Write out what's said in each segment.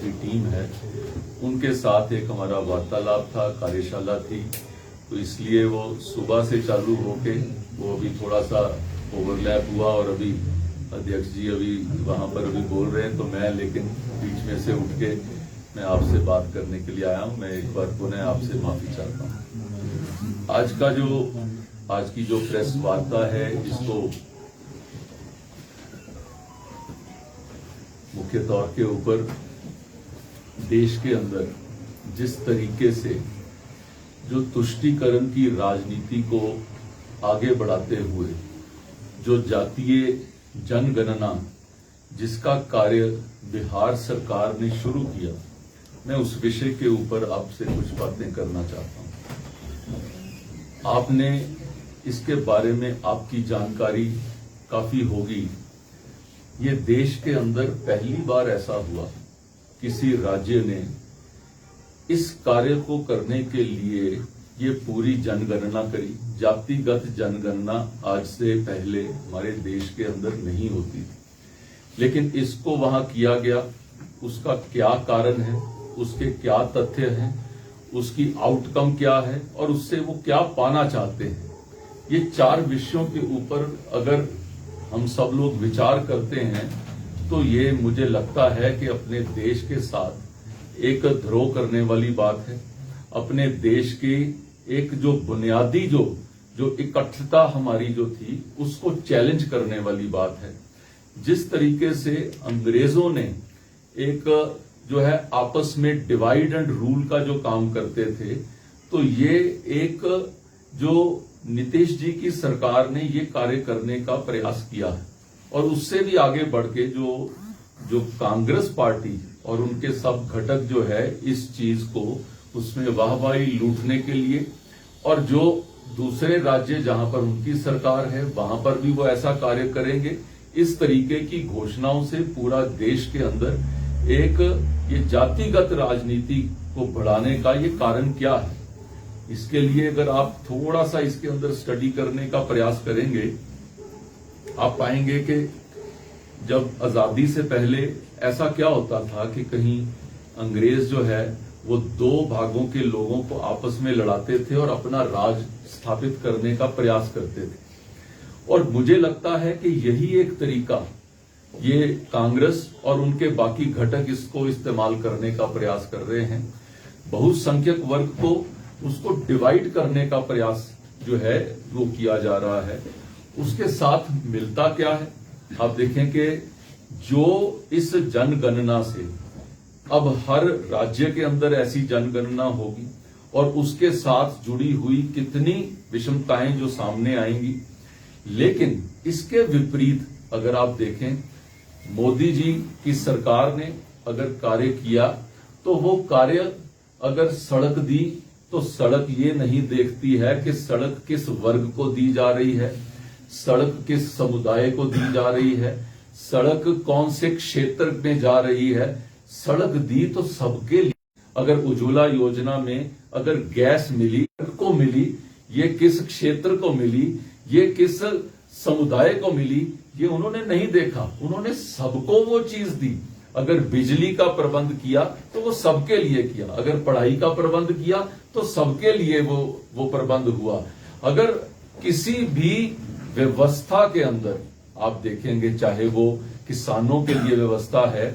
की टीम है उनके साथ एक हमारा वार्तालाप था, कार्यशाला थी। तो इसलिए वो सुबह से चालू होके वो अभी थोड़ा सा ओवरलैप हुआ और अभी अध्यक्ष जी अभी वहां पर अभी बोल रहे हैं, तो मैं लेकिन बीच में से उठ के मैं आपसे बात करने के लिए आया हूं। मैं एक बार पुनः आपसे माफी चाहता हूं। आज की जो प्रेस वार्ता है, इसको मुख्य तौर के ऊपर देश के अंदर जिस तरीके से जो तुष्टीकरण की राजनीति को आगे बढ़ाते हुए जो जातीय जनगणना जिसका कार्य बिहार सरकार ने शुरू किया, मैं उस विषय के ऊपर आपसे कुछ बातें करना चाहता हूं। आपने इसके बारे में आपकी जानकारी काफी होगी। ये देश के अंदर पहली बार ऐसा हुआ किसी राज्य ने इस कार्य को करने के लिए ये पूरी जनगणना करी। जातिगत जनगणना आज से पहले हमारे देश के अंदर नहीं होती थी, लेकिन इसको वहां किया गया। उसका क्या कारण है, उसके क्या तथ्य हैं, उसकी आउटकम क्या है और उससे वो क्या पाना चाहते हैं, ये 4 विषयों के ऊपर अगर हम सब लोग विचार करते हैं तो ये मुझे लगता है कि अपने देश के साथ एक ध्रोह करने वाली बात है। अपने देश की एक जो बुनियादी जो इकट्ठता हमारी जो थी उसको चैलेंज करने वाली बात है। जिस तरीके से अंग्रेजों ने एक जो है आपस में डिवाइड एंड रूल का जो काम करते थे, तो ये एक जो नीतीश जी की सरकार ने ये कार्य करने का प्रयास किया है और उससे भी आगे बढ़ के जो कांग्रेस पार्टी और उनके सब घटक जो है इस चीज को उसमें वाहवाही लूटने के लिए, और जो दूसरे राज्य जहां पर उनकी सरकार है वहां पर भी वो ऐसा कार्य करेंगे। इस तरीके की घोषणाओं से पूरा देश के अंदर एक ये जातिगत राजनीति को बढ़ाने का ये कारण क्या है, इसके लिए अगर आप थोड़ा सा इसके अंदर स्टडी करने का प्रयास करेंगे, आप पाएंगे कि जब आजादी से पहले ऐसा क्या होता था कि कहीं अंग्रेज जो है वो 2 भागों के लोगों को आपस में लड़ाते थे और अपना राज स्थापित करने का प्रयास करते थे। और मुझे लगता है कि यही एक तरीका ये कांग्रेस और उनके बाकी घटक इसको इस्तेमाल करने का प्रयास कर रहे हैं। बहुसंख्यक वर्ग को उसको डिवाइड करने का प्रयास जो है वो किया जा रहा है। उसके साथ मिलता क्या है, आप देखें कि जो इस जनगणना से अब हर राज्य के अंदर ऐसी जनगणना होगी और उसके साथ जुड़ी हुई कितनी विषमताएं जो सामने आएंगी। लेकिन इसके विपरीत अगर आप देखें, मोदी जी की सरकार ने अगर कार्य किया तो वो कार्य अगर सड़क दी तो सड़क ये नहीं देखती है कि सड़क किस वर्ग को दी जा रही है, सड़क किस समुदाय को दी जा रही है, सड़क कौन से क्षेत्र में जा रही है। सड़क दी तो सबके लिए। अगर उज्ज्वला योजना में अगर गैस मिली को मिली, ये किस क्षेत्र को मिली, ये किस समुदाय को मिली, ये उन्होंने नहीं देखा। उन्होंने सबको वो चीज दी। अगर बिजली का प्रबंध किया तो वो सबके लिए किया, अगर पढ़ाई का प्रबंध किया तो सबके लिए वो प्रबंध हुआ। अगर किसी भी व्यवस्था के अंदर आप देखेंगे, चाहे वो किसानों के लिए व्यवस्था है,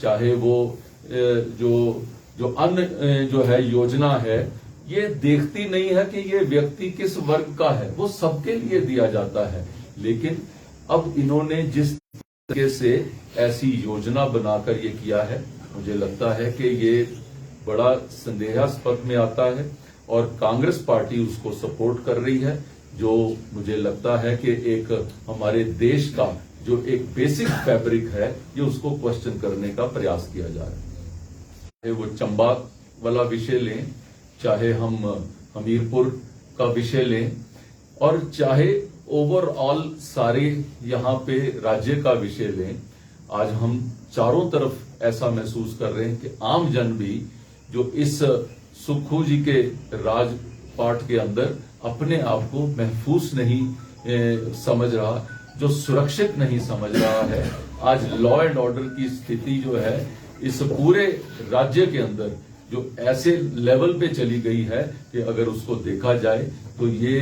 चाहे वो जो अन्य जो है योजना है, ये देखती नहीं है कि ये व्यक्ति किस वर्ग का है, वो सबके लिए दिया जाता है। लेकिन अब इन्होंने जिस तरीके से ऐसी योजना बनाकर ये किया है, मुझे लगता है कि ये बड़ा संदेहास्पद में आता है और कांग्रेस पार्टी उसको सपोर्ट कर रही है, जो मुझे लगता है कि एक हमारे देश का जो एक बेसिक फैब्रिक है ये उसको क्वेश्चन करने का प्रयास किया जा रहा है। चाहे वो चंबा वाला विषय लें, चाहे हम हमीरपुर का विषय लें, और चाहे ओवरऑल सारे यहाँ पे राज्य का विषय लें, आज हम चारों तरफ ऐसा महसूस कर रहे हैं कि आम जन भी जो इस सुक्खू जी के राजपाट के अंदर अपने आप को महफूज नहीं समझ रहा, जो सुरक्षित नहीं समझ रहा है। आज लॉ एंड ऑर्डर की स्थिति जो है इस पूरे राज्य के अंदर जो ऐसे लेवल पे चली गई है कि अगर उसको देखा जाए तो ये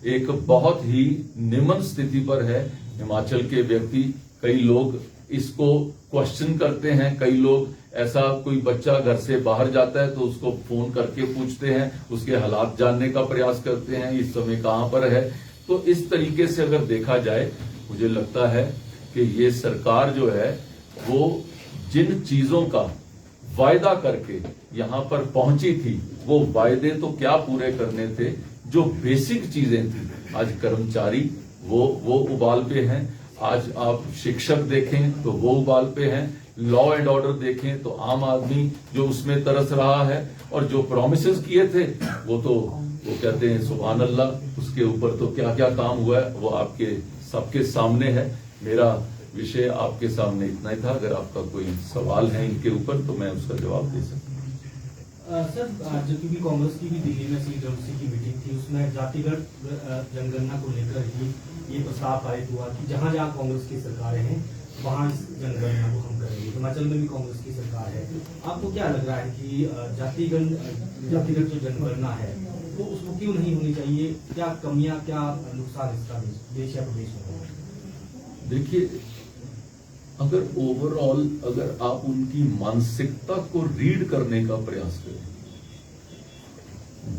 एक बहुत ही निम्न स्थिति पर है हिमाचल के व्यक्ति। कई लोग इसको क्वेश्चन करते हैं, कई लोग ऐसा कोई बच्चा घर से बाहर जाता है तो उसको फोन करके पूछते हैं, उसके हालात जानने का प्रयास करते हैं, इस समय कहां पर है। तो इस तरीके से अगर देखा जाए मुझे लगता है कि ये सरकार जो है वो जिन चीजों का वायदा करके यहां पर पहुंची थी वो वायदे तो क्या पूरे करने थे, जो बेसिक चीजें थी। आज कर्मचारी वो उबाल पे हैं, आज आप शिक्षक देखें तो वो उबाल पे हैं, लॉ एंड ऑर्डर देखें तो आम आदमी जो उसमें तरस रहा है, और जो प्रोमिसेस किए थे वो कहते हैं सुभान अल्लाह, उसके ऊपर तो क्या क्या काम हुआ है वो आपके सबके सामने है। मेरा विषय आपके सामने इतना ही था। अगर आपका कोई सवाल है इनके ऊपर तो मैं उसका जवाब दे सकता हूँ। सर, जबकि भी कांग्रेस की भी दिल्ली में सीडब्ल्यूसी की मीटिंग थी, उसमें जातिगत जनगणना को लेकर ही ये प्रस्ताव पारित हुआ कि जहां जहां कांग्रेस की सरकारें हैं वहां इस जनगणना को हम करेंगे। हिमाचल में भी कांग्रेस की सरकार है। आपको क्या लग रहा है कि जातिगत जो जनगणना है तो उसको क्यों नहीं होनी चाहिए? क्या कमियां, क्या नुकसान इसका देश या प्रदेश में? देखिए, अगर ओवरऑल अगर आप उनकी मानसिकता को रीड करने का प्रयास करें,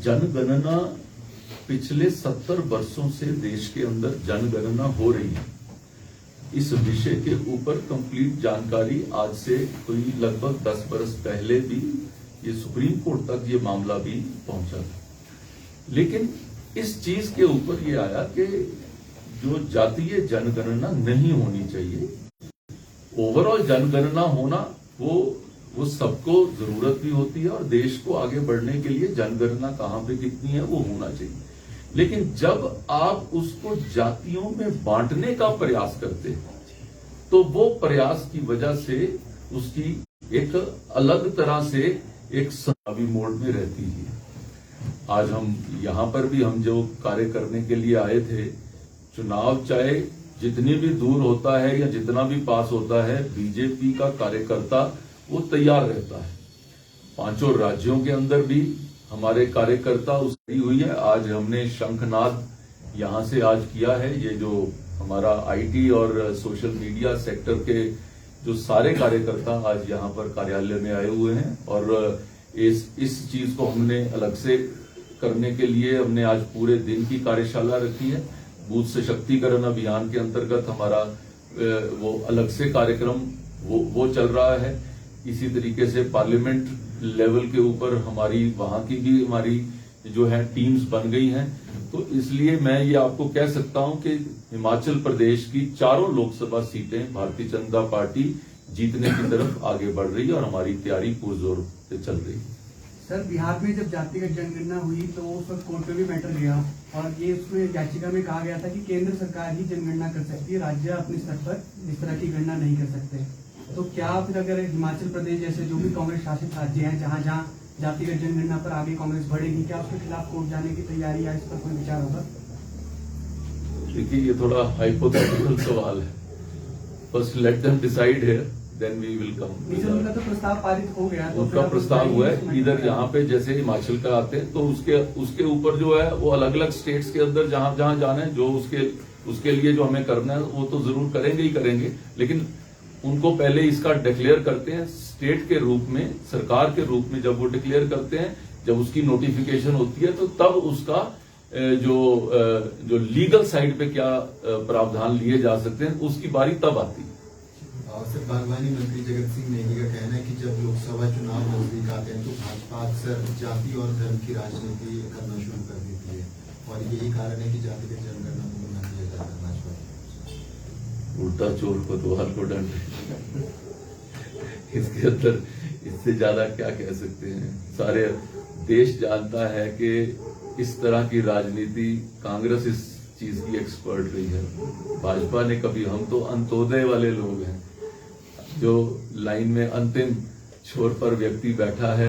जनगणना पिछले 70 वर्षों से देश के अंदर जनगणना हो रही है। इस विषय के ऊपर कंप्लीट जानकारी आज से कोई लगभग 10 वर्ष पहले भी ये सुप्रीम कोर्ट तक ये मामला भी पहुंचा था। लेकिन इस चीज के ऊपर ये आया कि जो जातीय जनगणना नहीं होनी चाहिए, ओवरऑल जनगणना होना वो सबको जरूरत भी होती है, और देश को आगे बढ़ने के लिए जनगणना कहां पे कितनी है वो होना चाहिए। लेकिन जब आप उसको जातियों में बांटने का प्रयास करते हैं तो वो प्रयास की वजह से उसकी एक अलग तरह से एक सनावी मोड में रहती है। आज हम यहां पर भी हम जो कार्य करने के लिए आए थे, चुनाव चाहे जितनी भी दूर होता है या जितना भी पास होता है, बीजेपी का कार्यकर्ता वो तैयार रहता है। 5 राज्यों के अंदर भी हमारे कार्यकर्ता उसकी हुई है। आज हमने शंखनाद यहां से आज किया है। ये जो हमारा आईटी और सोशल मीडिया सेक्टर के जो सारे कार्यकर्ता आज यहां पर कार्यालय में आए हुए हैं, और इस चीज को हमने अलग से करने के लिए हमने आज पूरे दिन की कार्यशाला रखी है। बूथ सशक्तिकरण अभियान के अंतर्गत हमारा वो अलग से कार्यक्रम वो चल रहा है। इसी तरीके से पार्लियामेंट लेवल के ऊपर हमारी वहां की भी हमारी जो है टीम्स बन गई हैं। तो इसलिए मैं ये आपको कह सकता हूं कि हिमाचल प्रदेश की 4 लोकसभा सीटें भारतीय जनता पार्टी जीतने की तरफ आगे बढ़ रही है, और हमारी तैयारी पुरजोर से चल रही है। सर, बिहार में जब जातिगत जनगणना हुई तो उस वक्त कोर्ट में भी मैटर गया, और ये उसमें याचिका में कहा गया था कि केंद्र सरकार ही जनगणना कर सकती है, राज्य अपने स्तर पर इस तरह की गणना नहीं कर सकते। तो क्या फिर अगर हिमाचल प्रदेश जैसे जो भी कांग्रेस शासित राज्य हैं, जहां जहां जातिगत जनगणना पर आगे कांग्रेस बढ़ेगी, क्या उसके खिलाफ कोर्ट जाने की तैयारी या इस पर कोई विचार होगा? देखिए, ये थोड़ा हाइपोथेटिकल सवाल है। First let them decide here, then we will come. उनका तो प्रस्ताव पारित हो गया, तो उनका प्रस्ताव हुआ है। इधर यहाँ पे जैसे हिमाचल का आते हैं तो उसके ऊपर जो है वो अलग अलग स्टेट्स के अंदर जहां जहां जाना है, जो उसके लिए जो हमें करना है वो तो जरूर करेंगे ही करेंगे। लेकिन उनको पहले इसका डिक्लेयर करते हैं स्टेट के रूप में, सरकार के रूप में। जब वो डिक्लेयर करते हैं, जब उसकी नोटिफिकेशन होती है, तो तब उसका जो लीगल साइड पे क्या प्रावधान लिए जा सकते हैं उसकी बारी तब आती है। सिर्फ बागवानी मंत्री जगत सिंह नेगी का कहना है कि जब लोकसभा चुनाव नजदीक आते हैं तो भाजपा अक्सर जाति और धर्म की राजनीति करना शुरू कर देती है, और यही कारण है कि जातिगत जनगणना को मना किया जाता है भाजपा। उल्टा चोर कोतवाल को दंड। इसके अंदर इससे ज्यादा क्या कह सकते हैं। सारे देश जानता है कि इस तरह की राजनीति कांग्रेस इस चीज की एक्सपर्ट रही है। भाजपा ने कभी, हम तो अंत्योदय वाले लोग हैं, जो लाइन में अंतिम छोर पर व्यक्ति बैठा है।